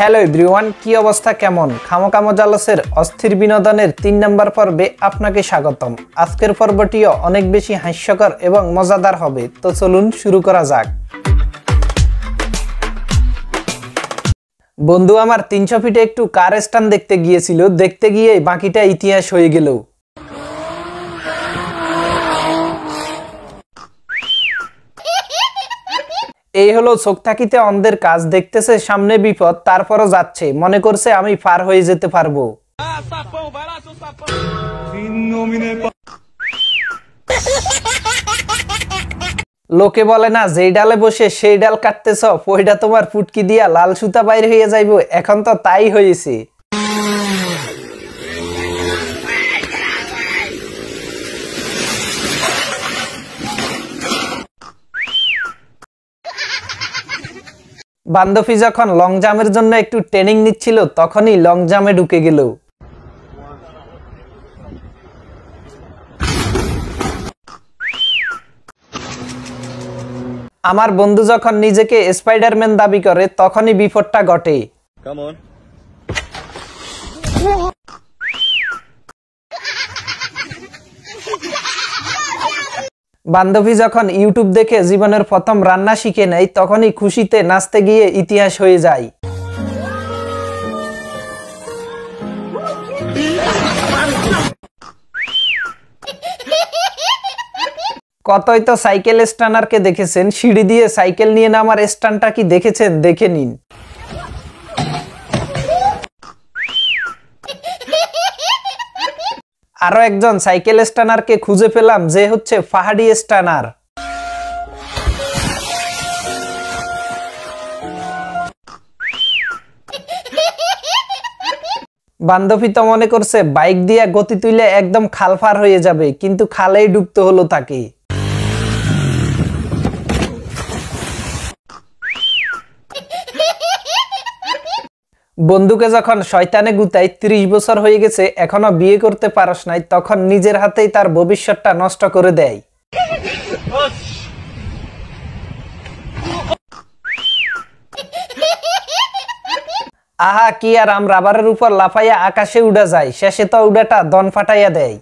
Hello everyone, কি অবস্থা, কেমন? খামোকা মজালসের অস্থির বিনোদনের 3 নম্বর পর্বে আপনাকে স্বাগতম। আজকের পর্বটিও অনেক বেশি হাস্যকর এবং মজাদার হবে, তো চলুন শুরু করা যাক। বন্ধু আমার 300 ফিটে একটু কার স্ট্যান্ড দেখতে গিয়েছিল, দেখতে গিয়ে বাকিটা ইতিহাস হয়ে গেল। এই হলো চোখ থাকিতে অন্ধের কাজ, দেখতেছে সামনে বিপদ তারপরও যাচ্ছে, মনে করছে আমি পার হয়ে যেতে পারবো। লোকে বলে না, যেই ডালে বসে সেই ডাল কাটতেছ, পয়টা তোমার ফুটকি দিয়া লাল সুতা বাইরে হয়ে যাইব, এখন তো তাই হয়েছে। বান্ধবী যখন লং জাম্পের জন্য একটু ট্রেনিং নিচ্ছিল, তখনই লং জাম্পে ঢুকে গেল। আমার বন্ধু যখন নিজেকে স্পাইডারম্যান দাবি করে, তখনই বিপদটা ঘটে। বান্ধবী যখন ইউটিউব দেখে জীবনের প্রথম রান্না শিখে নেয়, তখনই খুশিতে নাচতে গিয়ে ইতিহাস হয়ে যায়। কতই তো সাইকেল স্টানারকে দেখেছেন, সিঁড়ি দিয়ে সাইকেল নিয়ে নামার স্টানটা কি দেখেছেন? দেখে নিন। আরো একজন সাইকেল স্টানারকে খুঁজে পেলাম, যে হচ্ছে পাহাড়ি স্টানার। বান্ধবী তো মনে করছে বাইক দিয়ে গতি তুলে একদম খাল পার হয়ে যাবে, কিন্তু খালেই ডুবতে হলো তাকে। বন্ধুকে যখন শয়তানে গুতাই 30 বছর হয়ে গেছে এখনো বিয়ে করতে পারস নাই, তখন নিজের হাতেই তার ভবিষ্যৎটা নষ্ট করে দেয়। আহা কি আরাম, রাবারের উপর লাফাইয়া আকাশে উড়া যায়, শেষে তো উড়াটা দন ফাটাইয়া দেয়।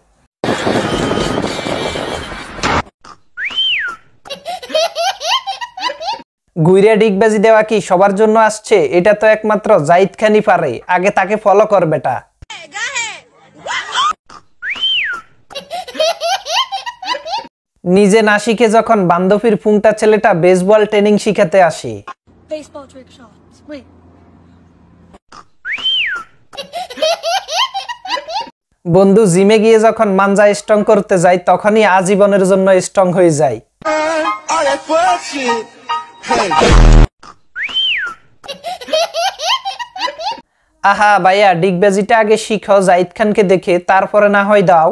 গুইরে ডিগবাজি দেওয়া কি সবার জন্য আসছে? এটা তো একমাত্র জাহিদ খানই পারে, আগে তাকে ফলো কর বেটা। নিজে না শিখে যখন বান্ধবীর পুংটা ছেলেটা বেসবল ট্রেনিং শিখাতে আসে। বন্ধু জিমে গিয়ে যখন মানজা স্ট্রং করতে যায়, তখনই আজীবনের জন্য স্ট্রং হয়ে যায়। আহা ভাইয়া, ডিগবাজিটা আগে শিখো জাহিদ খানকে দেখে, তারপরে না হয় দাও।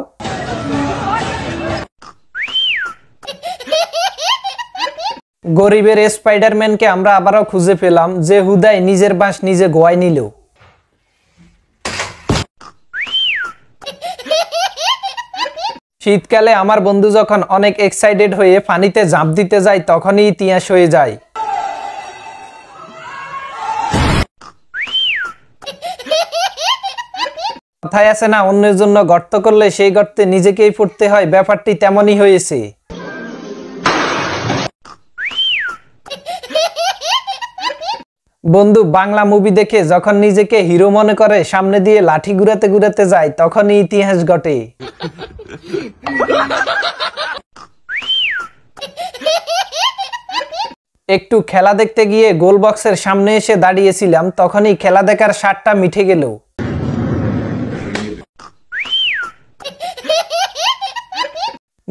গরিবের স্পাইডারম্যানকে আমরা আবারও খুঁজে পেলাম, যে হুদায় নিজের বাঁশ নিজে গোয়ায় নিল। শীতকালে আমার বন্ধু যখন অনেক এক্সাইটেড হয়ে পানিতে ঝাঁপ দিতে যায়, তখনই ইতিহাস হয়ে যায়। কথায় আছে না, অন্যের জন্য গর্ত করলে সেই গর্তে নিজেকেই পড়তে হয়, ব্যাপারটি তেমনই হয়েছে। বন্ধু বাংলা মুভি দেখে যখন নিজেকে হিরো মনে করে সামনে দিয়ে লাঠি ঘুরাতে ঘুরাতে যায়, তখনই ইতিহাস ঘটে। একটু খেলা দেখতে গিয়ে গোল বক্সের সামনে এসে দাঁড়িয়েছিলাম, তখনই খেলা দেখার স্বাদটা মিটে গেল।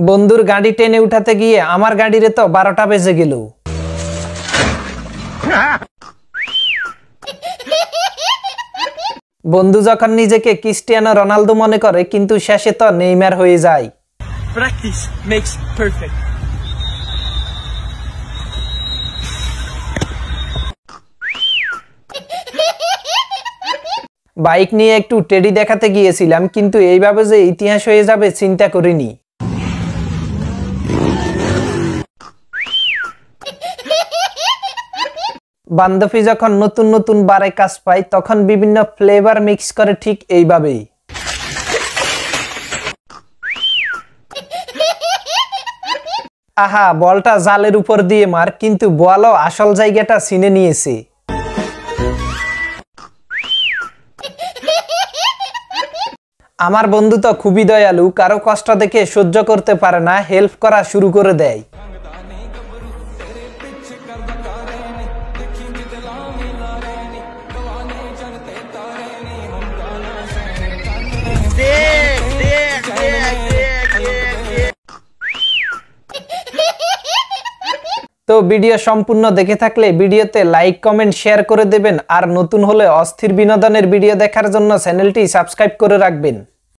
বন্ধুর গাড়ি টেনে উঠাতে গিয়ে আমার গাড়িরে তো 12টা বেজে গেল। বন্ধু যখন নিজেকে ক্রিস্টিয়ানো রোনালদো মনে করে, কিন্তু শেষে তো নেইমার হয়ে যায়। Practice makes perfect. বাইক নিয়ে একটু টেডি দেখাতে গিয়েছিলাম, কিন্তু এইভাবে যে ইতিহাস হয়ে যাবে চিন্তা করিনি। বান্ধবী যখন নতুন নতুন বারে কাজ পায় তখন বিভিন্ন ফ্লেভার মিক্স করে ঠিক এইভাবেই। আহা, বলটা জালের উপর দিয়ে মার, কিন্তু বলও আসল জায়গাটা চিনে নিয়েছে। আমার বন্ধু তো খুবই দয়ালু, কারো কষ্ট দেখে সহ্য করতে পারে না, হেল্প করা শুরু করে দেয়। তো ভিডিও সম্পূর্ণ দেখে থাকলে ভিডিওতে লাইক কমেন্ট শেয়ার করে দেবেন, আর নতুন হলে অস্থির বিনোদনের ভিডিও দেখার জন্য চ্যানেলটি সাবস্ক্রাইব করে রাখবেন।